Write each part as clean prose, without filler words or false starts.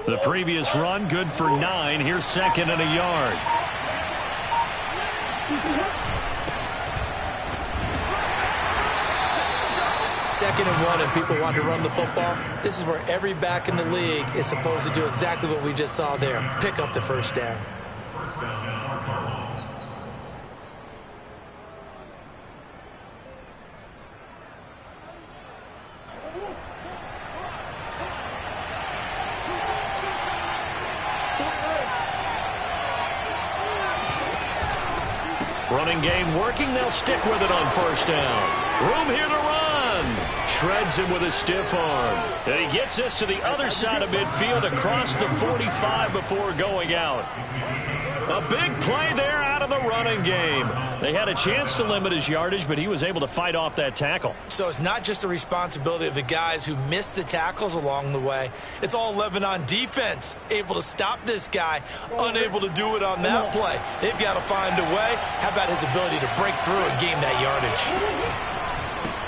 The previous run, good for 9. Here's second and a yard. Second and 1 and people want to run the football. This is where every back in the league is supposed to do exactly what we just saw there. Pick up the first down. Running game working. They'll stick with it on first down. Room here to run. Shreds him with a stiff arm. And he gets this to the other side of midfield across the 45 before going out. A big play there out of the running game. They had a chance to limit his yardage, but he was able to fight off that tackle. So it's not just the responsibility of the guys who missed the tackles along the way. It's all 11 on defense, able to stop this guy, unable to do it on that play. They've got to find a way. How about his ability to break through and gain that yardage?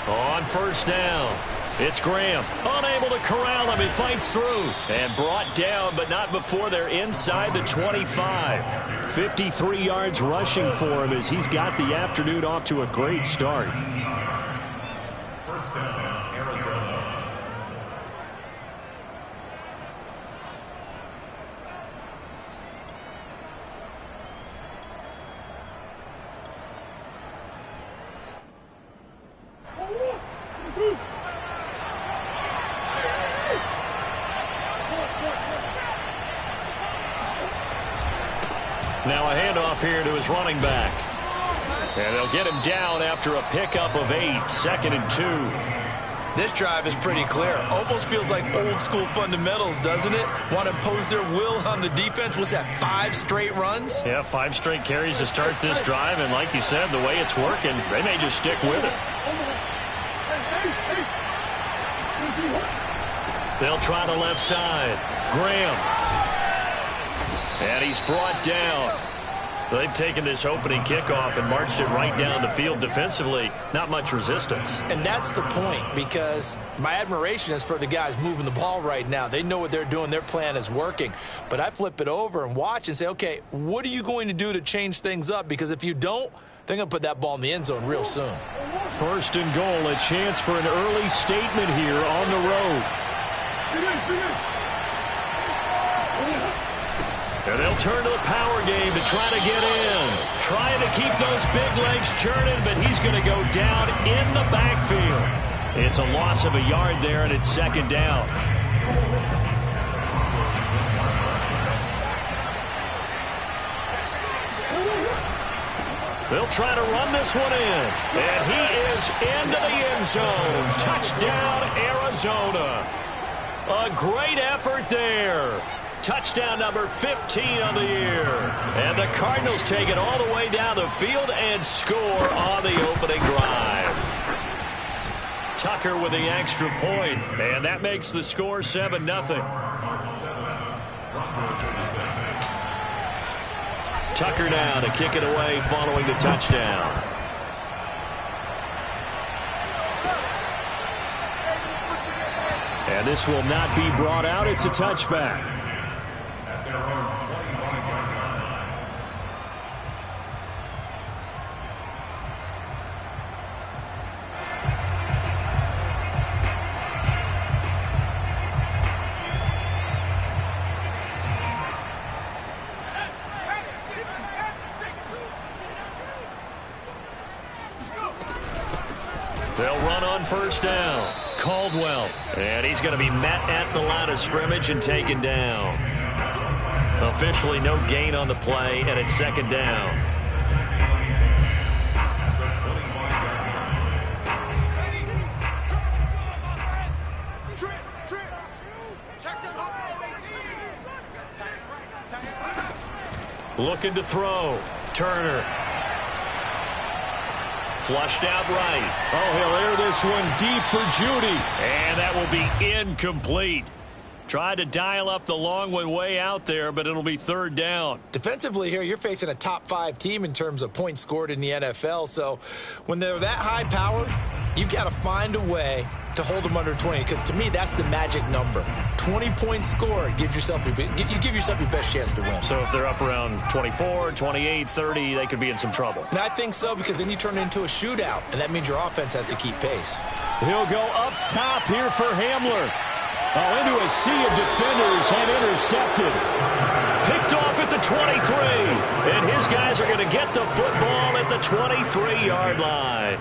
On first down, it's Graham. Unable to corral him. He fights through and brought down, but not before they're inside the 25. 53 yards rushing for him as he's got the afternoon off to a great start. First down, Arizona. Now a handoff here to his running back. And they'll get him down after a pickup of 8. Second and 2. This drive is pretty clear. Almost feels like old school fundamentals, doesn't it? Want to impose their will on the defense. Was that 5 straight runs? Yeah, 5 straight carries to start this drive. And like you said, the way it's working, they may just stick with it. They'll try the left side. Graham. And he's brought down. They've taken this opening kickoff and marched it right down the field defensively. Not much resistance. And that's the point, because my admiration is for the guys moving the ball right now. They know what they're doing. Their plan is working. But I flip it over and watch and say, okay, what are you going to do to change things up? Because if you don't, they're going to put that ball in the end zone real soon. First and goal, a chance for an early statement here on the road. And they'll turn to the power game to try to get in. Trying to keep those big legs churning, but he's going to go down in the backfield. It's a loss of a yard there, and it's second down. They'll try to run this one in. And he is into the end zone. Touchdown, Arizona. A great effort there. Touchdown number 15 on the year. And the Cardinals take it all the way down the field and score on the opening drive. Tucker with the extra point, and that makes the score 7-0. Tucker now to kick it away following the touchdown. And this will not be brought out. It's a touchback. They'll run on first down. Caldwell. And he's going to be met at the line of scrimmage and taken down. Officially no gain on the play, and it's second down. Looking to throw. Turner. Flushed out right. Oh, he'll air this one deep for Judy. And that will be incomplete. Tried to dial up the long one way out there, but it'll be third down. Defensively here, you're facing a top 5 team in terms of points scored in the NFL. So when they're that high powered, you've got to find a way to hold them under 20, because to me, that's the magic number. 20-point score gives yourself you give yourself your best chance to win. So if they're up around 24, 28, 30, they could be in some trouble. And I think so, because then you turn it into a shootout, and that means your offense has to keep pace. He'll go up top here for Hamler. Into a sea of defenders and intercepted. Picked off at the 23. And his guys are going to get the football at the 23-yard line.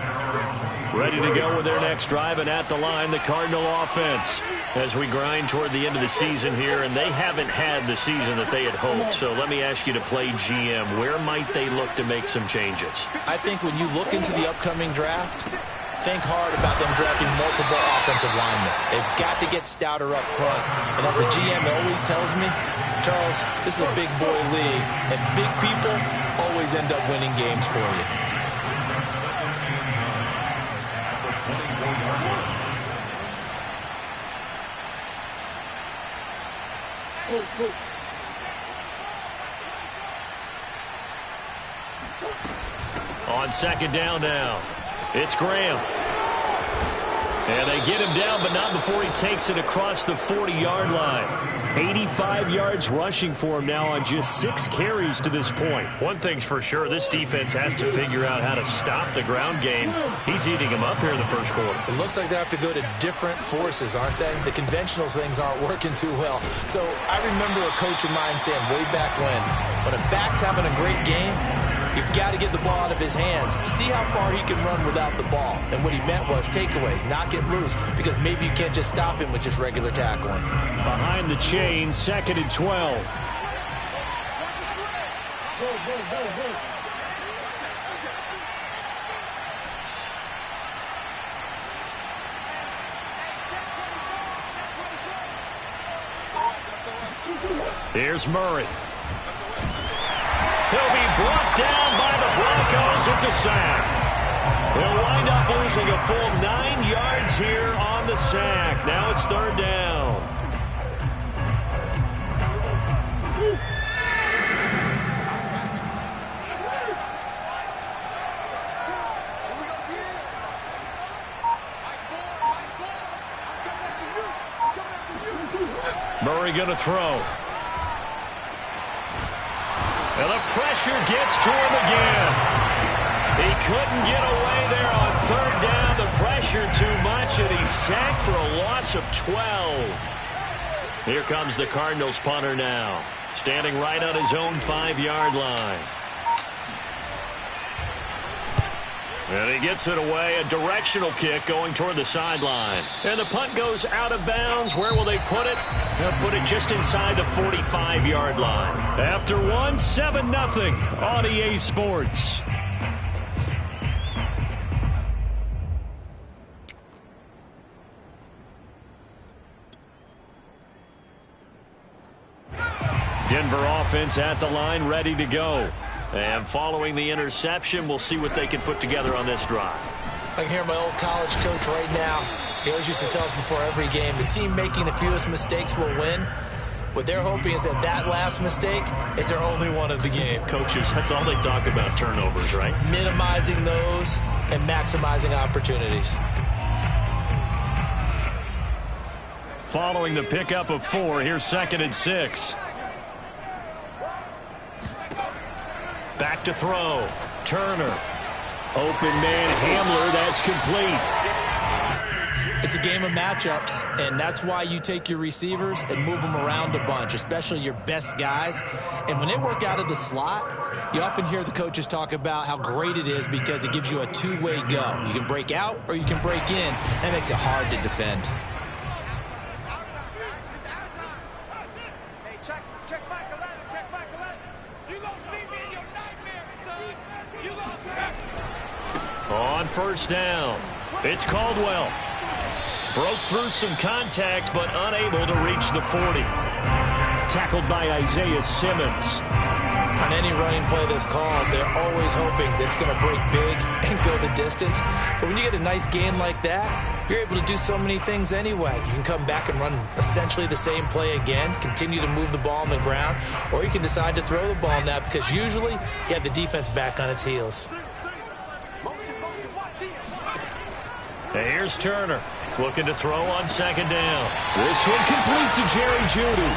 Ready to go with their next drive, and at the line, the Cardinal offense. As we grind toward the end of the season here, and they haven't had the season that they had hoped. So let me ask you to play GM. Where might they look to make some changes? I think when you look into the upcoming draft, think hard about them drafting multiple offensive linemen. They've got to get stouter up front. And as a GM always tells me, Charles, this is a big boy league, and big people always end up winning games for you. On second down now, it's Graham. And they get him down, but not before he takes it across the 40-yard line. 85 yards rushing for him now on just 6 carries to this point. One thing's for sure, this defense has to figure out how to stop the ground game. He's eating him up here in the first quarter. It looks like they have to go to different forces, aren't they? The conventional things aren't working too well. So I remember a coach of mine saying way back when a back's having a great game, you've got to get the ball out of his hands. See how far he can run without the ball. And what he meant was takeaways, not get loose, because maybe you can't just stop him with just regular tackling. Behind the chain, 2nd and 12. Here's Murray. He'll be brought down by the Broncos. It's a sack. He'll wind up losing a full 9 yards here on the sack. Now it's 3rd down. Murray going to throw. And the pressure gets to him again. He couldn't get away there on 3rd down. The pressure too much, and he's sacked for a loss of 12. Here comes the Cardinals punter now, standing right on his own 5-yard line. And he gets it away, a directional kick going toward the sideline. And the punt goes out of bounds. Where will they put it? They'll put it just inside the 45-yard line. After 7-0 on EA Sports. Denver offense at the line, ready to go. And following the interception, we'll see what they can put together on this drive. I can hear my old college coach right now. He always used to tell us before every game, the team making the fewest mistakes will win. What they're hoping is that last mistake is their only one of the game. Coaches, that's all they talk about, turnovers, right? Minimizing those and maximizing opportunities. Following the pickup of 4, here's 2nd and 6. Back to throw. Turner. Open man Hamler. That's complete. It's a game of matchups, and that's why you take your receivers and move them around a bunch, especially your best guys. And when they work out of the slot, you often hear the coaches talk about how great it is because it gives you a two-way go. You can break out or you can break in. That makes it hard to defend. On 1st down, it's Caldwell. Broke through some contact, but unable to reach the 40. Tackled by Isaiah Simmons. On any running play that's called, they're always hoping that it's going to break big and go the distance. But when you get a nice gain like that, you're able to do so many things anyway. You can come back and run essentially the same play again, continue to move the ball on the ground, or you can decide to throw the ball now because usually you have the defense back on its heels. Here's Turner. Looking to throw on second down. This one complete to Jerry Jeudy.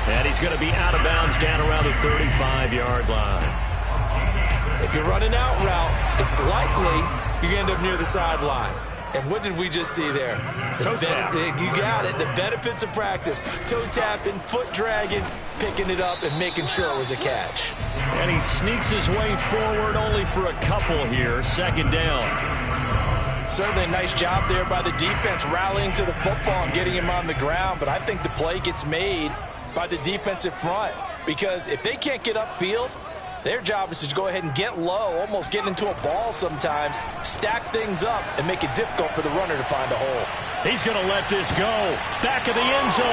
And he's going to be out of bounds down around the 35-yard line. If you're running out route, it's likely you're going to end up near the sideline. And what did we just see there? Toe tap. You got it. The benefits of practice. Toe tapping, foot dragging, picking it up, and making sure it was a catch. And he sneaks his way forward only for a couple here. Second down. Certainly a nice job there by the defense rallying to the football and getting him on the ground. But I think the play gets made by the defensive front. Because if they can't get upfield, their job is to go ahead and get low, almost get into a ball sometimes, stack things up, and make it difficult for the runner to find a hole. He's going to let this go. Back of the end zone.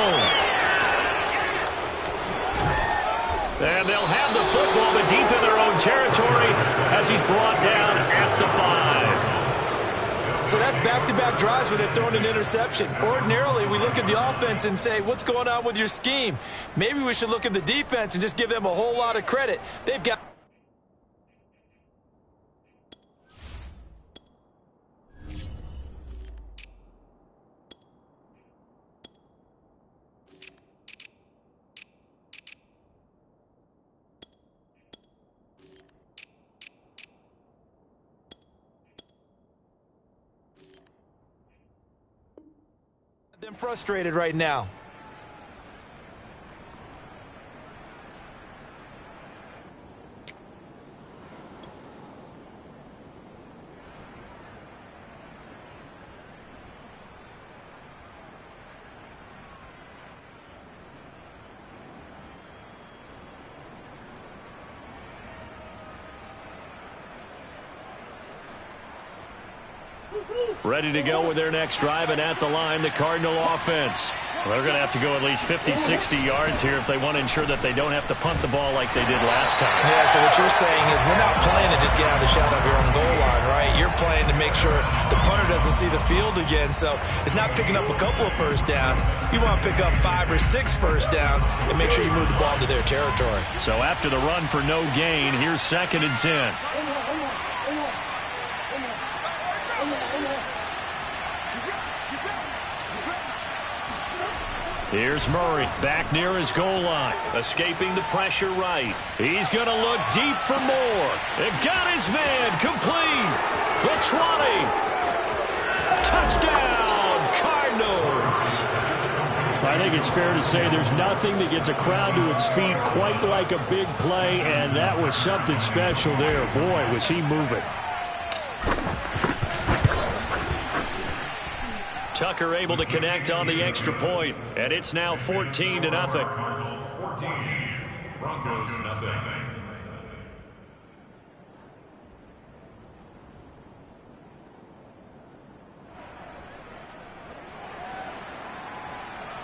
And they'll have the football, but deep in their own territory as he's brought down at the 5. So that's back-to-back drives where they've thrown an interception. Ordinarily, we look at the offense and say, what's going on with your scheme? Maybe we should look at the defense and just give them a whole lot of credit. They've got... them frustrated right now. Ready to go with their next drive, and at the line, the Cardinal offense. Well, they're going to have to go at least 50, 60 yards here if they want to ensure that they don't have to punt the ball like they did last time. Yeah, so what you're saying is we're not playing to just get out of the shadow of your own goal line, right? You're playing to make sure the punter doesn't see the field again. So it's not picking up a couple of first downs. You want to pick up 5 or 6 first downs and make sure you move the ball into their territory. So after the run for no gain, here's 2nd and 10. Here's Murray, back near his goal line, escaping the pressure right. He's going to look deep for more. They've got his man, complete. The 20. Touchdown, Cardinals. I think it's fair to say there's nothing that gets a crowd to its feet quite like a big play, and that was something special there. Boy, was he moving. Tucker able to connect on the extra point, and it's now 14-0. 14, Broncos nothing.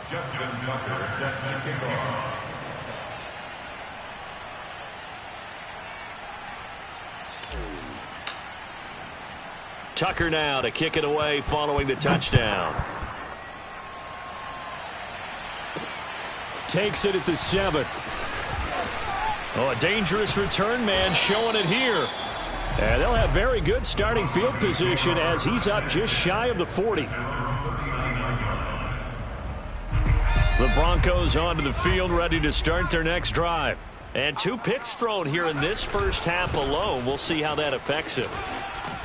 Justin Tucker set to kick off. Tucker now to kick it away following the touchdown. Takes it at the 7. Oh, a dangerous return man showing it here. And they'll have very good starting field position as he's up just shy of the 40. The Broncos onto the field ready to start their next drive. And 2 picks thrown here in this first half alone. We'll see how that affects him.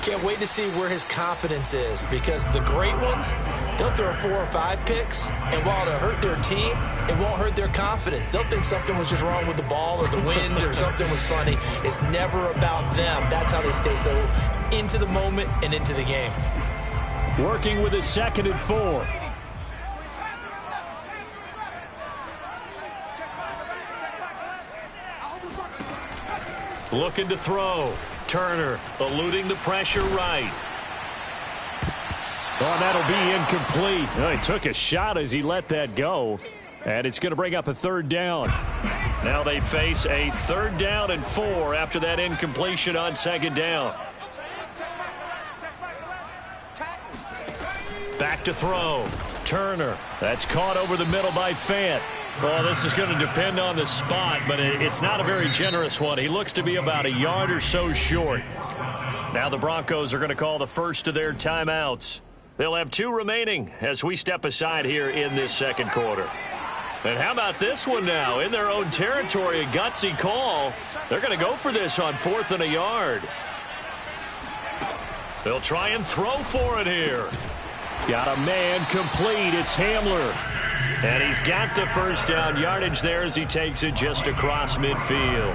Can't wait to see where his confidence is, because the great ones, they'll throw 4 or 5 picks, and while it'll hurt their team, it won't hurt their confidence. They'll think something was just wrong with the ball or the wind or something was funny. It's never about them. That's how they stay so into the moment and into the game. Working with a 2nd and 4. Looking to throw. Turner eluding the pressure right. Oh, that'll be incomplete. Oh, he took a shot as he let that go. And it's going to bring up a 3rd down. Now they face a 3rd down and 4 after that incompletion on 2nd down. Back to throw. Turner. That's caught over the middle by Fant. Well, this is going to depend on the spot, but it's not a very generous one. He looks to be about a yard or so short. Now the Broncos are going to call the first of their timeouts. They'll have 2 remaining as we step aside here in this second quarter. And how about this one now? In their own territory, a gutsy call. They're going to go for this on 4th and a yard. They'll try and throw for it here. Got a man complete. It's Hamler. And he's got the first down yardage there as he takes it just across midfield.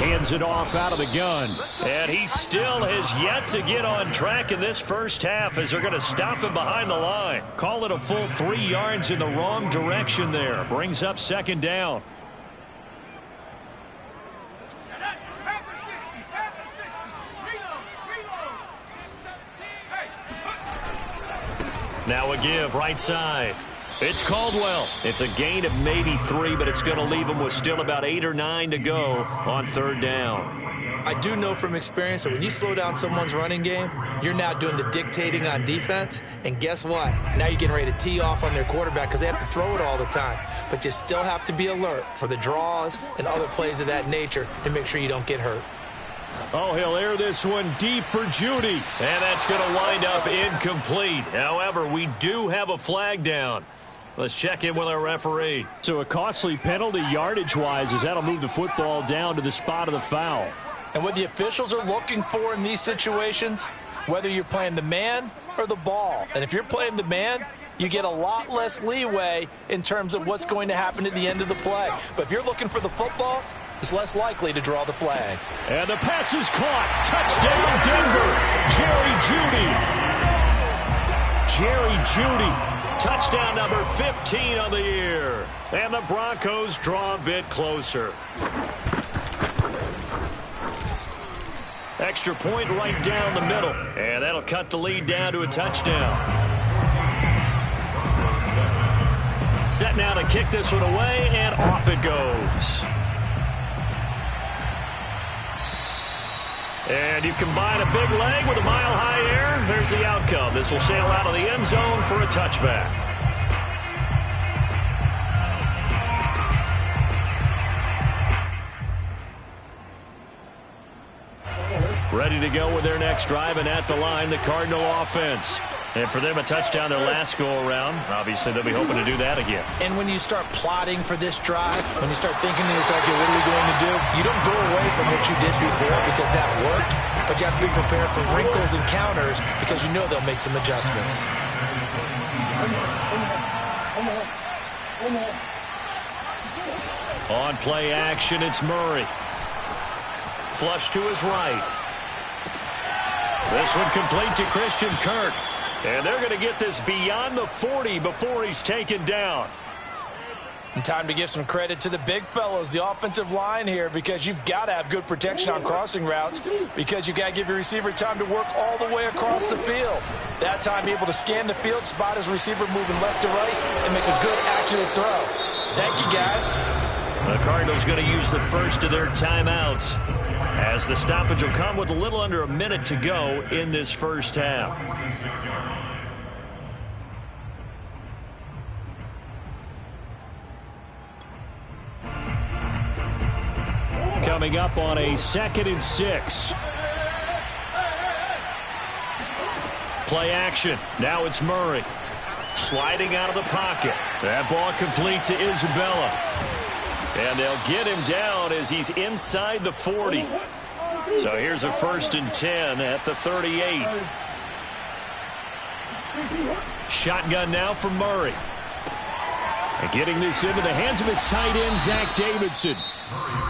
Hands it off out of the gun. And he still has yet to get on track in this first half as they're going to stop him behind the line. Call it a full 3 yards in the wrong direction there. Brings up second down. Now a give right side. It's Caldwell. It's a gain of maybe 3, but it's going to leave him with still about 8 or 9 to go on 3rd down. I do know from experience that when you slow down someone's running game, you're now doing the dictating on defense. And guess what? Now you're getting ready to tee off on their quarterback because they have to throw it all the time. But you still have to be alert for the draws and other plays of that nature to make sure you don't get hurt. Oh, he'll air this one deep for Judy. And that's going to wind up incomplete. However, we do have a flag down. Let's check in with our referee. So a costly penalty yardage-wise as that'll move the football down to the spot of the foul. And what the officials are looking for in these situations, whether you're playing the man or the ball. And if you're playing the man, you get a lot less leeway in terms of what's going to happen at the end of the play. But if you're looking for the football, it's less likely to draw the flag. And the pass is caught. Touchdown, Denver. Jerry Judy. Touchdown number 15 on the year. And the Broncos draw a bit closer. Extra point right down the middle. And that'll cut the lead down to a touchdown. Set now to kick this one away, and off it goes. And you combine a big leg with a mile-high air, there's the outcome. This will sail out of the end zone for a touchback. Ready to go with their next drive, and at the line, the Cardinal offense. And for them, a touchdown their last go-around. Obviously, they'll be hoping to do that again. And when you start plotting for this drive, when you start thinking to yourself, okay, what are we going to do? You don't go away from what you did before because that worked, but you have to be prepared for wrinkles and counters because you know they'll make some adjustments. On play action, it's Murray. Flush to his right. This one complete to Christian Kirk. And they're going to get this beyond the 40 before he's taken down. And time to give some credit to the big fellows, the offensive line here, because you've got to have good protection on crossing routes because you've got to give your receiver time to work all the way across the field. That time, be able to scan the field, spot his receiver moving left to right, and make a good, accurate throw. Thank you, guys. The Cardinals going to use the first of their timeouts as the stoppage will come with a little under a minute to go in this first half. Coming up on a 2nd and 6. Play action. Now it's Murray. Sliding out of the pocket. That ball complete to Isabella. And they'll get him down as he's inside the 40. So here's a 1st and 10 at the 38. Shotgun now for Murray. And getting this into the hands of his tight end, Zach Davidson.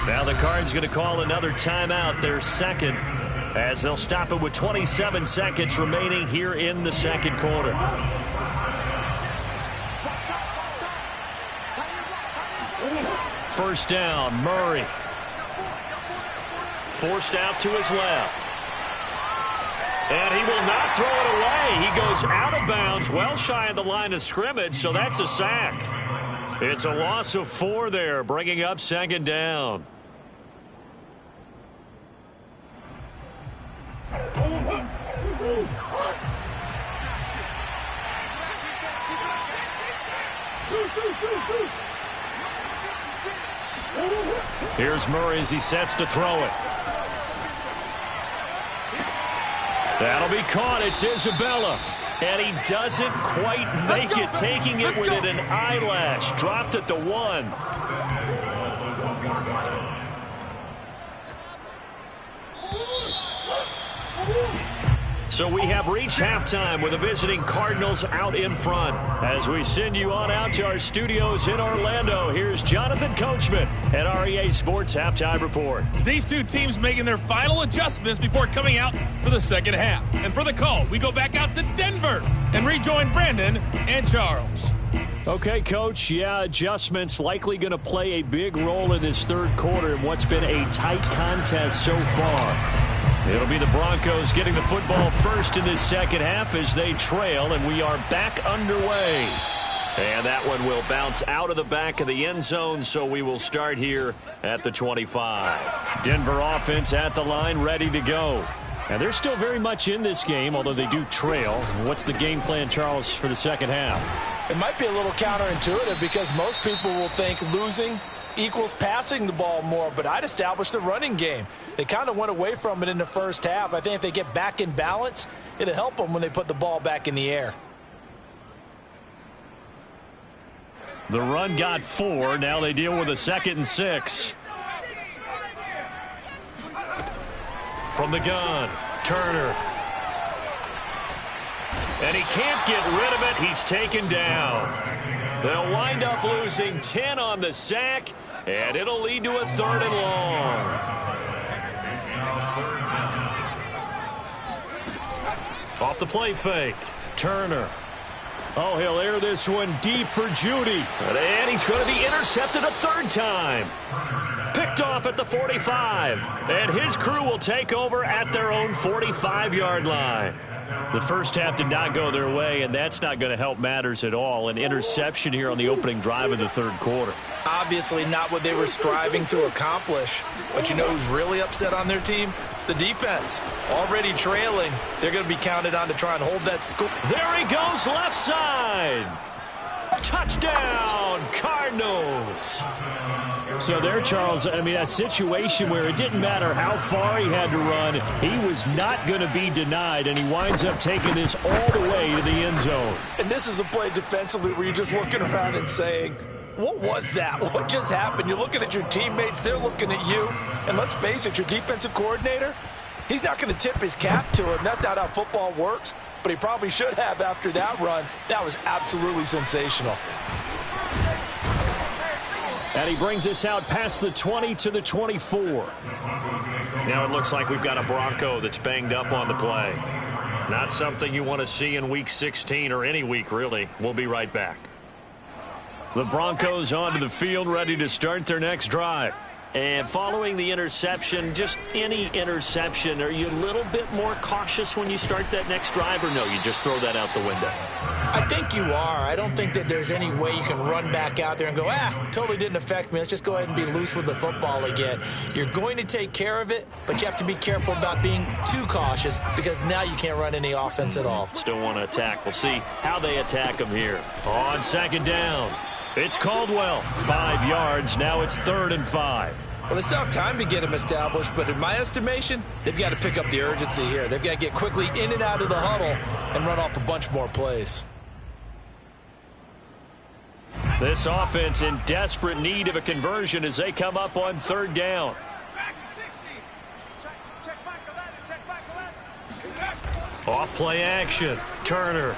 Now the Cards going to call another timeout, their second, as they'll stop it with 27 seconds remaining here in the second quarter. First down, Murray. Forced out to his left. And he will not throw it away. He goes out of bounds, well shy of the line of scrimmage, so that's a sack. It's a loss of 4 there, bringing up 2nd down. Here's Murray as he sets to throw it. That'll be caught. It's Isabella. And he doesn't quite make it, taking it within an eyelash. Dropped at the 1. So we have reached halftime with the visiting Cardinals out in front. As we send you on out to our studios in Orlando, here's Jonathan Coachman at REA Sports Halftime Report. These two teams making their final adjustments before coming out for the second half. And for the call, we go back out to Denver and rejoin Brandon and Charles. Okay, Coach. Yeah, adjustments likely going to play a big role in this third quarter in what's been a tight contest so far. It'll be the Broncos getting the football first in this second half as they trail, and we are back underway. And that one will bounce out of the back of the end zone, so we will start here at the 25. Denver offense at the line, ready to go. And they're still very much in this game, although they do trail. What's the game plan, Charles, for the second half? It might be a little counterintuitive because most people will think losing equals passing the ball more, but I'd establish the running game. They kind of went away from it in the first half. I think if they get back in balance, it'll help them when they put the ball back in the air. The run got 4. Now they deal with a 2nd and 6. From the gun, Turner. And he can't get rid of it. He's taken down. They'll wind up losing 10 on the sack, and it'll lead to a 3rd and long. Off the play fake, Turner. Oh, he'll air this one deep for Judy. And he's going to be intercepted a 3rd time. Picked off at the 45. And his crew will take over at their own 45-yard line. The first half did not go their way, and that's not going to help matters at all. An interception here on the opening drive of the third quarter. Obviously not what they were striving to accomplish. But you know who's really upset on their team? The defense. Already trailing. They're going to be counted on to try and hold that score. There he goes, left side. Touchdown, Cardinals. So there, Charles, I mean, a situation where it didn't matter how far he had to run, he was not going to be denied, and he winds up taking this all the way to the end zone. And this is a play defensively where you're just looking around and saying, what was that? What just happened? You're looking at your teammates, they're looking at you, and let's face it, your defensive coordinator, he's not going to tip his cap to him. That's not how football works, but he probably should have after that run. That was absolutely sensational. And he brings us out past the 20 to the 24. Now it looks like we've got a Bronco that's banged up on the play. Not something you want to see in Week 16 or any week, really. We'll be right back. The Broncos onto the field, ready to start their next drive. And following the interception, just any interception, are you a little bit more cautious when you start that next drive, or no, you just throw that out the window? I think you are. I don't think that there's any way you can run back out there and go, totally didn't affect me. Let's just go ahead and be loose with the football again. You're going to take care of it, but you have to be careful about being too cautious because now you can't run any offense at all. Still want to attack. We'll see how they attack them here. On second down, it's Caldwell. 5 yards. Now it's 3rd and 5. Well, they still have time to get him established, but in my estimation, they've got to pick up the urgency here. They've got to get quickly in and out of the huddle and run off a bunch more plays. This offense in desperate need of a conversion as they come up on 3rd down. Off play action, Turner.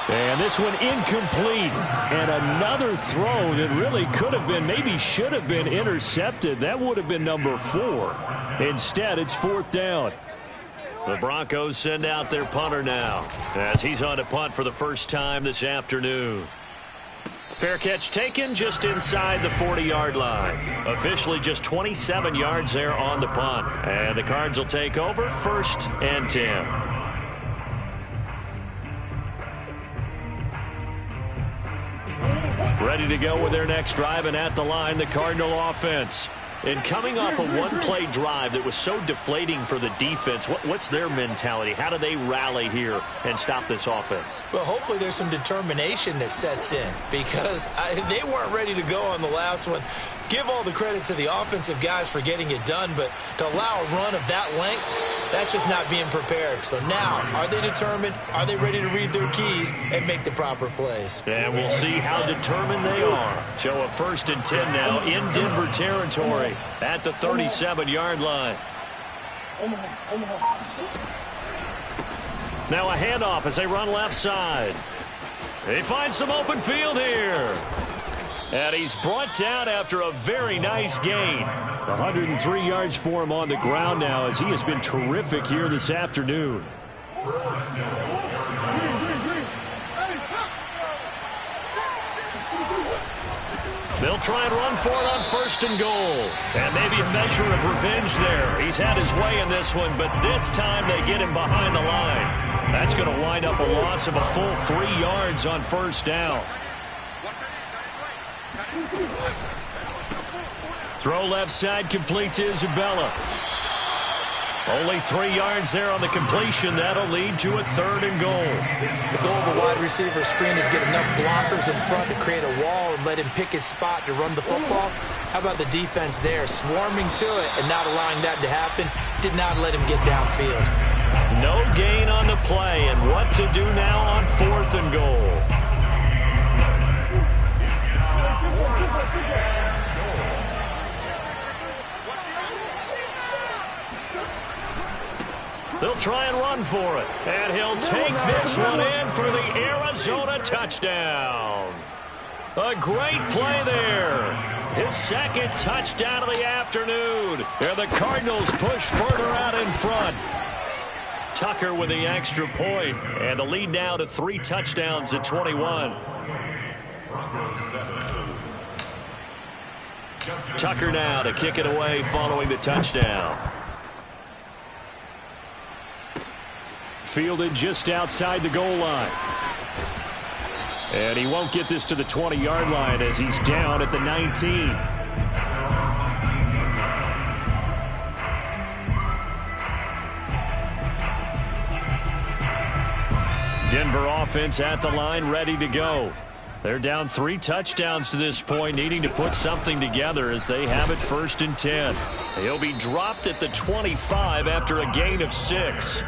And this one incomplete. And another throw that really could have been, maybe should have been intercepted. That would have been number 4. Instead, it's 4th down. The Broncos send out their punter now as he's on to punt for the first time this afternoon. Fair catch taken just inside the 40-yard line. Officially just 27 yards there on the punt. And the Cards will take over 1st and 10. Ready to go with their next drive, and at the line, the Cardinal offense. And coming off a one-play drive that was so deflating for the defense, what's their mentality? How do they rally here and stop this offense? Well, hopefully there's some determination that sets in because they weren't ready to go on the last one. Give all the credit to the offensive guys for getting it done, but to allow a run of that length, that's just not being prepared. So now, are they determined? Are they ready to read their keys and make the proper plays? And we'll see how determined they are. So a 1st and 10 now in Denver territory at the 37-yard line. Now a handoff as they run left side. They find some open field here. And he's brought down after a very nice gain. 103 yards for him on the ground now as he has been terrific here this afternoon. They'll try and run for it on 1st and goal. And maybe a measure of revenge there. He's had his way in this one, but this time they get him behind the line. That's going to wind up a loss of a full 3 yards on 1st down. Throw left side, complete to Isabella. Only 3 yards there on the completion. That'll lead to a 3rd and goal. The goal of a wide receiver screen is get enough blockers in front to create a wall and let him pick his spot to run the football. How about the defense there, swarming to it and not allowing that to happen? Did not let him get downfield. No gain on the play, and what to do now on 4th and goal. They'll try and run for it. And he'll take this one in for the Arizona touchdown. A great play there. His 2nd touchdown of the afternoon. And the Cardinals push further out in front. Tucker with the extra point. And the lead now to 3 touchdowns at 21. Tucker now to kick it away following the touchdown. Fielded just outside the goal line. And he won't get this to the 20-yard line as he's down at the 19. Denver offense at the line, ready to go. They're down 3 touchdowns to this point, needing to put something together as they have it 1st and 10. He'll be dropped at the 25 after a gain of 6.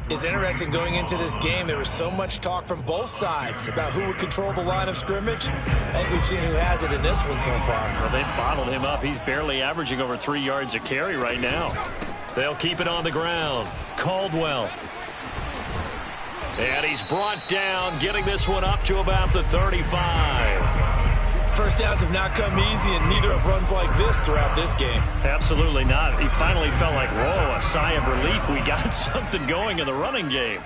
It's interesting going into this game. There was so much talk from both sides about who would control the line of scrimmage. I think we've seen who has it in this one so far. Well, they bottled him up. He's barely averaging over 3 yards a carry right now. They'll keep it on the ground. Caldwell. And he's brought down, getting this one up to about the 35. First downs have not come easy, and neither have runs like this throughout this game. Absolutely not. He finally felt like, whoa, a sigh of relief. We got something going in the running game.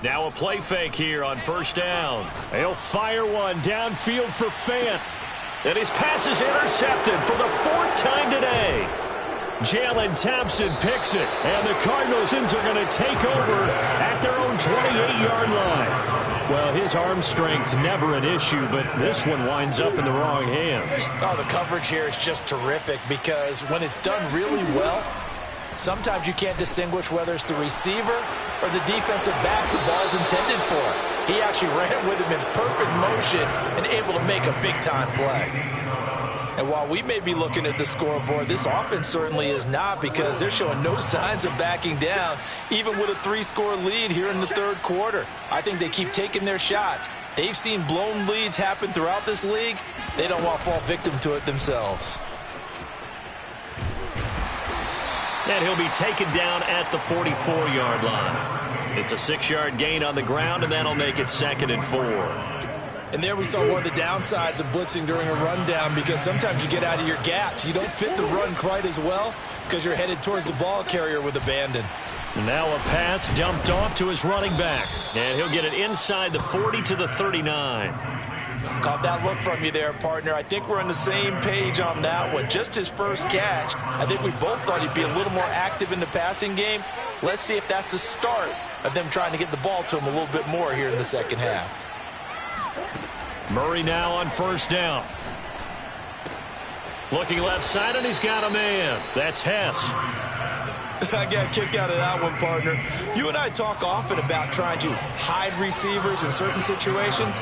Now a play fake here on 1st down. He'll fire one downfield for Fant. And his pass is intercepted for the 4th time today. Jalen Thompson picks it, and the Cardinals are going to take over at their own 28-yard line. Well, his arm strength never an issue, but this one winds up in the wrong hands. Oh, the coverage here is just terrific because when it's done really well, sometimes you can't distinguish whether it's the receiver or the defensive back the ball's intended for. He actually ran with him in perfect motion and able to make a big-time play. And while we may be looking at the scoreboard, this offense certainly is not because they're showing no signs of backing down, even with a 3-score lead here in the 3rd quarter. I think they keep taking their shots. They've seen blown leads happen throughout this league. They don't want to fall victim to it themselves. And he'll be taken down at the 44-yard line. It's a 6-yard gain on the ground, and that'll make it 2nd and 4. And there we saw one of the downsides of blitzing during a rundown because sometimes you get out of your gaps. You don't fit the run quite as well because you're headed towards the ball carrier with abandon. Now a pass dumped off to his running back. And he'll get it inside the 40 to the 39. Caught that look from you there, partner. I think we're on the same page on that one. Just his first catch. I think we both thought he'd be a little more active in the passing game. Let's see if that's the start of them trying to get the ball to him a little bit more here in the second half. Murray now on first down. Looking left side, and he's got a man. That's Hess. I got a kick out of that one, partner. You and I talk often about trying to hide receivers in certain situations,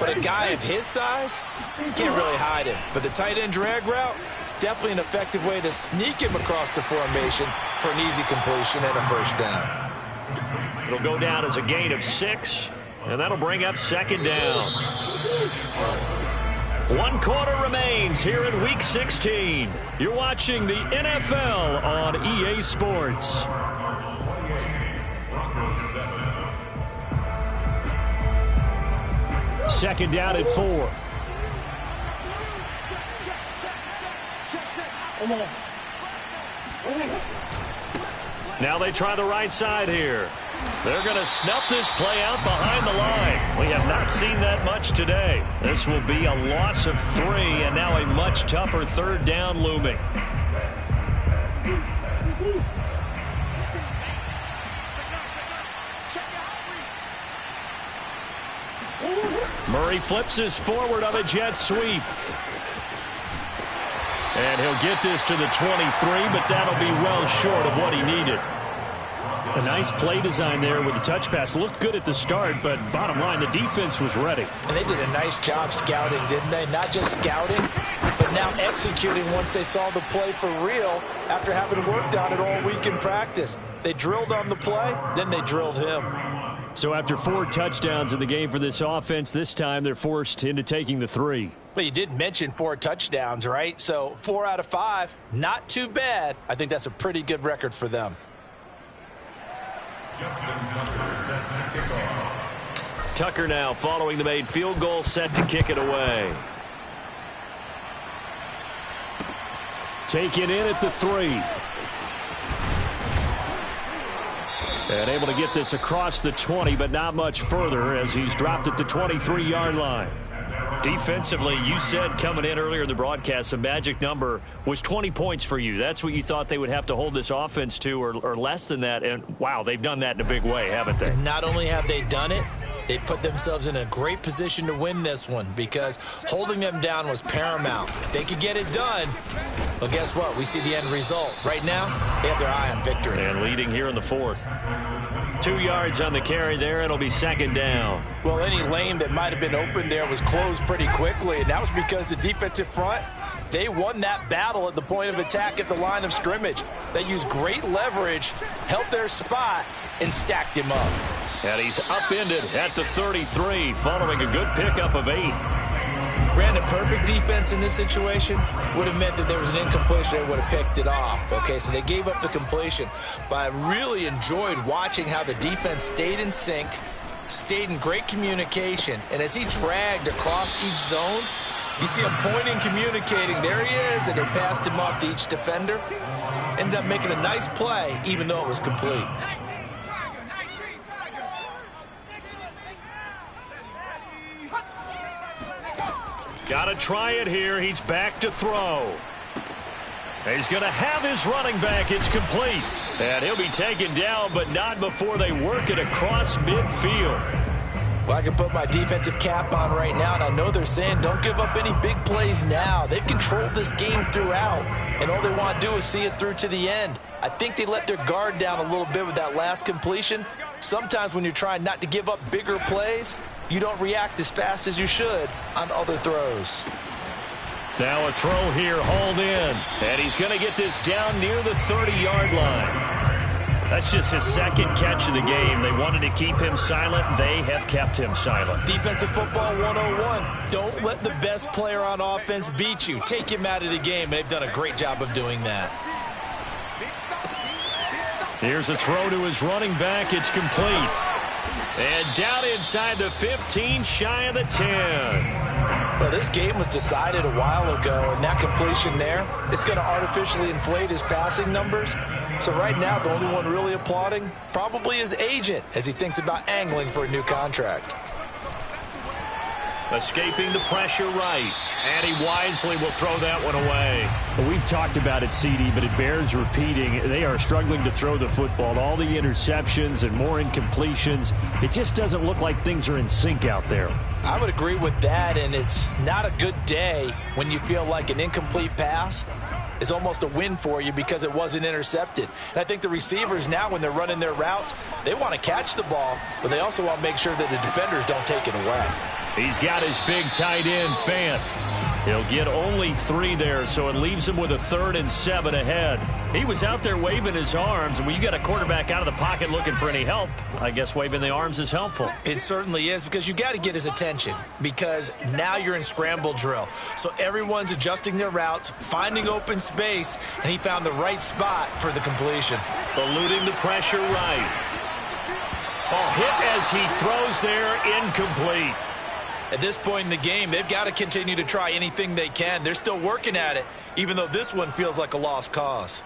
but a guy of his size, you can't really hide him. But the tight end drag route, definitely an effective way to sneak him across the formation for an easy completion and a first down. It'll go down as a gain of 6, and that'll bring up second down. 1 quarter remains here in Week 16. You're watching the NFL on EA Sports. Second down at 4. Now they try the right side here. They're going to snuff this play out behind the line. We have not seen that much today. This will be a loss of 3, and now a much tougher third down looming. Murray flips his forward of a jet sweep. And he'll get this to the 23, but that'll be well short of what he needed. A nice play design there with the touch pass. Looked good at the start, but bottom line, the defense was ready. And they did a nice job scouting, didn't they? Not just scouting, but now executing once they saw the play for real after having worked on it all week in practice. They drilled on the play, then they drilled him. So after 4 touchdowns in the game for this offense, this time they're forced into taking the 3. But you did mention 4 touchdowns, right? So 4 out of 5, not too bad. I think that's a pretty good record for them. Tucker now following the made field goal, set to kick it away. Taken in at the 3. And able to get this across the 20, but not much further as he's dropped at the 23-yard line. Defensively, you said coming in earlier in the broadcast, the magic number was 20 points for you. That's what you thought they would have to hold this offense to, or less than that. And, wow, they've done that in a big way, haven't they? Not only have they done it, they put themselves in a great position to win this one because holding them down was paramount. If they could get it done, well, guess what? We see the end result. Right now, they have their eye on victory. And leading here in the 4th. 2 yards on the carry there. It'll be second down. Well, any lane that might have been open there was closed pretty quickly, and that was because the defensive front, they won that battle at the point of attack at the line of scrimmage. They used great leverage, held their spot, and stacked him up. And he's upended at the 33, following a good pickup of 8. Brandon, perfect defense in this situation would have meant that there was an incompletion and would have picked it off. Okay, so they gave up the completion. But I really enjoyed watching how the defense stayed in sync, stayed in great communication, and as he dragged across each zone, you see him pointing, communicating. There he is, and they passed him off to each defender. Ended up making a nice play, even though it was complete. Got to try it here. He's back to throw. He's going to have his running back. It's complete. And he'll be taken down, but not before they work it across midfield. Well, I can put my defensive cap on right now, and I know they're saying don't give up any big plays now. They've controlled this game throughout, and all they want to do is see it through to the end. I think they let their guard down a little bit with that last completion. Sometimes when you're trying not to give up bigger plays, you don't react as fast as you should on other throws. Now a throw here, hauled in. And he's going to get this down near the 30-yard line. That's just his second catch of the game. They wanted to keep him silent. They have kept him silent. Defensive football 101. Don't let the best player on offense beat you. Take him out of the game. They've done a great job of doing that. Here's a throw to his running back. It's complete. And down inside the 15, shy of the 10. Well, this game was decided a while ago, and that completion there is going to artificially inflate his passing numbers. So right now, the only one really applauding probably his agent as he thinks about angling for a new contract. Escaping the pressure right. And he wisely will throw that one away. Well, we've talked about it, CD, but it bears repeating. They are struggling to throw the football. All the interceptions and more incompletions. It just doesn't look like things are in sync out there. I would agree with that, and it's not a good day when you feel like an incomplete pass is almost a win for you because it wasn't intercepted. And I think the receivers now, when they're running their routes, they want to catch the ball, but they also want to make sure that the defenders don't take it away. He's got his big tight end, Fant. He'll get only 3 there, so it leaves him with a 3rd and 7 ahead. He was out there waving his arms, and when you got a quarterback out of the pocket looking for any help, I guess waving the arms is helpful. It certainly is, because you got to get his attention, because now you're in scramble drill. So everyone's adjusting their routes, finding open space, and he found the right spot for the completion. Eluding the pressure right. Hit as he throws there, incomplete. At this point in the game, they've got to continue to try anything they can. They're still working at it, even though this one feels like a lost cause.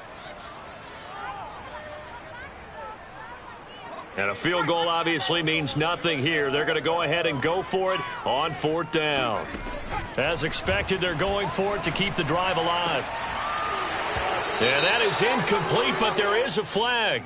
And a field goal obviously means nothing here. They're going to go ahead and go for it on 4th down. As expected, they're going for it to keep the drive alive. And that is incomplete, but there is a flag.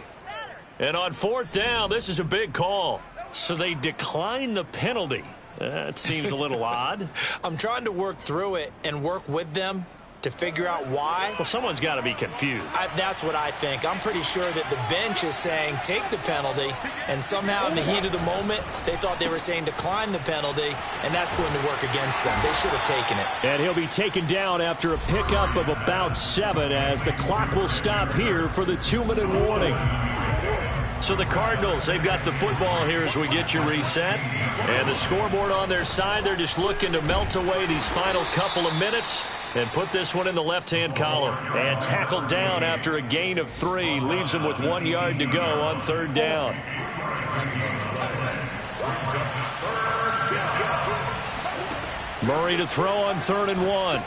And on 4th down, this is a big call. So they decline the penalty. That seems a little odd. I'm trying to work through it and work with them to figure out why. Well, someone's got to be confused. That's what I think. I'm pretty sure that the bench is saying take the penalty, and somehow in the heat of the moment, they thought they were saying decline the penalty, and that's going to work against them. They should have taken it. And he'll be taken down after a pickup of about 7 as the clock will stop here for the 2-minute warning. So the Cardinals, they've got the football here as we get you reset. And the scoreboard on their side, they're just looking to melt away these final couple of minutes and put this one in the left-hand column. And tackled down after a gain of 3. Leaves them with 1 yard to go on 3rd down. Murray to throw on 3rd and 1.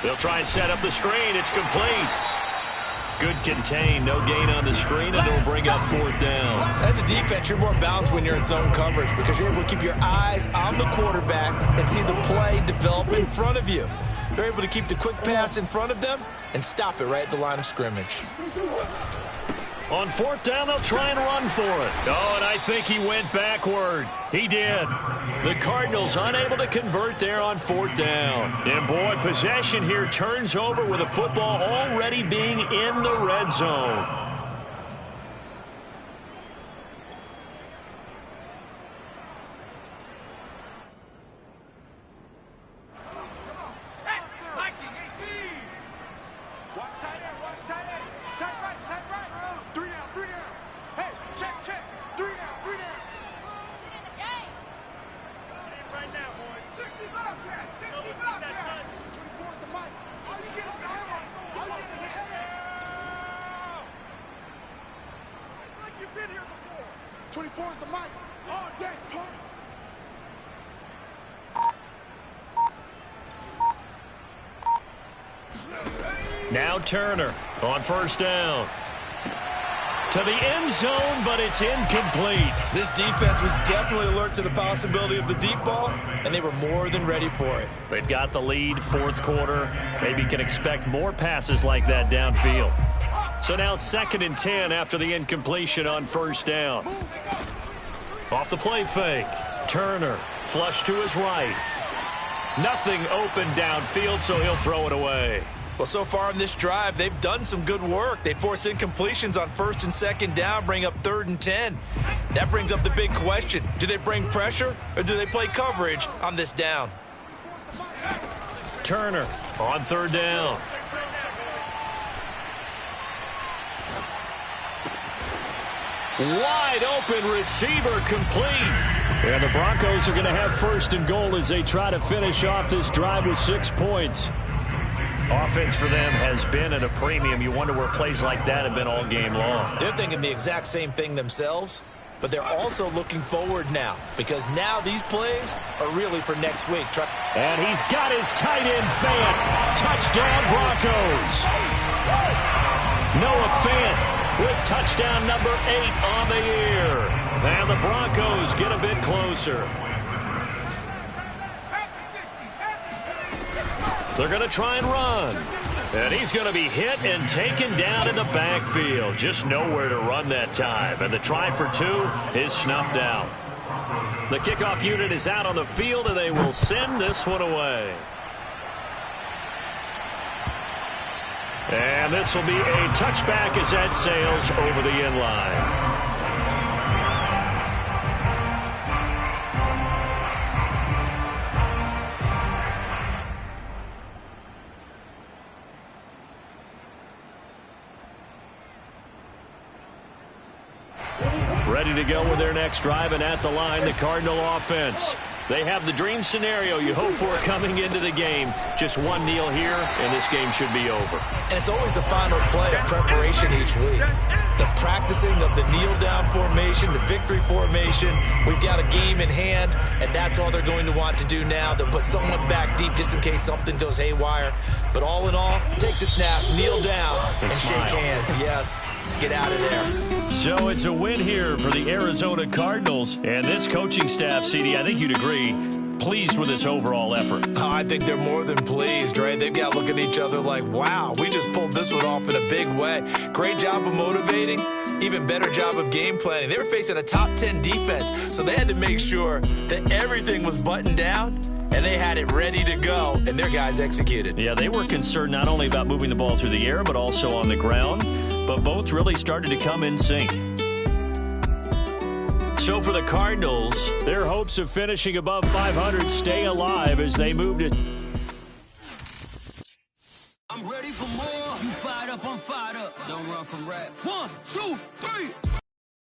They'll try and set up the screen. It's complete. Good contain, no gain on the screen, and it'll bring up 4th down. As a defense, you're more balanced when you're in zone coverage because you're able to keep your eyes on the quarterback and see the play develop in front of you. They're able to keep the quick pass in front of them and stop it right at the line of scrimmage. On 4th down, they'll try and run for it. Oh, and I think he went backward. He did. The Cardinals unable to convert there on 4th down. And, boy, possession here turns over with a football already being in the red zone. Now Turner on 1st down. To the end zone, but it's incomplete. This defense was definitely alert to the possibility of the deep ball, and they were more than ready for it. They've got the lead, 4th quarter. Maybe can expect more passes like that downfield. So now 2nd and 10 after the incompletion on 1st down. Off the play fake. Turner, flush to his right. Nothing open downfield, so he'll throw it away. Well, so far in this drive, they've done some good work. They force incompletions on 1st and 2nd down, bring up 3rd and 10. That brings up the big question. Do they bring pressure, or do they play coverage on this down? Turner on 3rd down. Wide open receiver complete. And the Broncos are going to have 1st and goal as they try to finish off this drive with 6 points. Offense for them has been at a premium. You wonder where plays like that have been all game long. They're thinking the exact same thing themselves, but they're also looking forward now because now these plays are really for next week. And he's got his tight end, Fant. Touchdown, Broncos. Noah Fant with touchdown number 8 on the year. And the Broncos get a bit closer. They're going to try and run. And he's going to be hit and taken down in the backfield. Just nowhere to run that time. And the try for 2 is snuffed out. The kickoff unit is out on the field, and they will send this one away. And this will be a touchback as that sails over the end line. Ready to go with their next drive, and at the line, the Cardinal offense. They have the dream scenario you hope for coming into the game. Just one kneel here, and this game should be over. And it's always the final play of preparation each week. The practicing of the kneel-down formation, the victory formation. We've got a game in hand, and that's all they're going to want to do now. They'll put someone back deep just in case something goes haywire. But all in all, take the snap, kneel down, and shake hands. Yes, get out of there. So it's a win here for the Arizona Cardinals. And this coaching staff, CD, I think you'd agree, pleased with this overall effort. Oh, I think they're more than pleased, right? They've got to look at each other like, wow, we just pulled this one off in a big way. Great job of motivating, even better job of game planning. They were facing a top 10 defense, so they had to make sure that everything was buttoned down, and they had it ready to go, and their guys executed. Yeah, they were concerned not only about moving the ball through the air, but also on the ground, but both really started to come in sync. So for the Cardinals, their hopes of finishing above 500 stay alive as they move to... I'm ready for more. You fired up, I'm fired up. Don't run from rap. 1, 2, 3.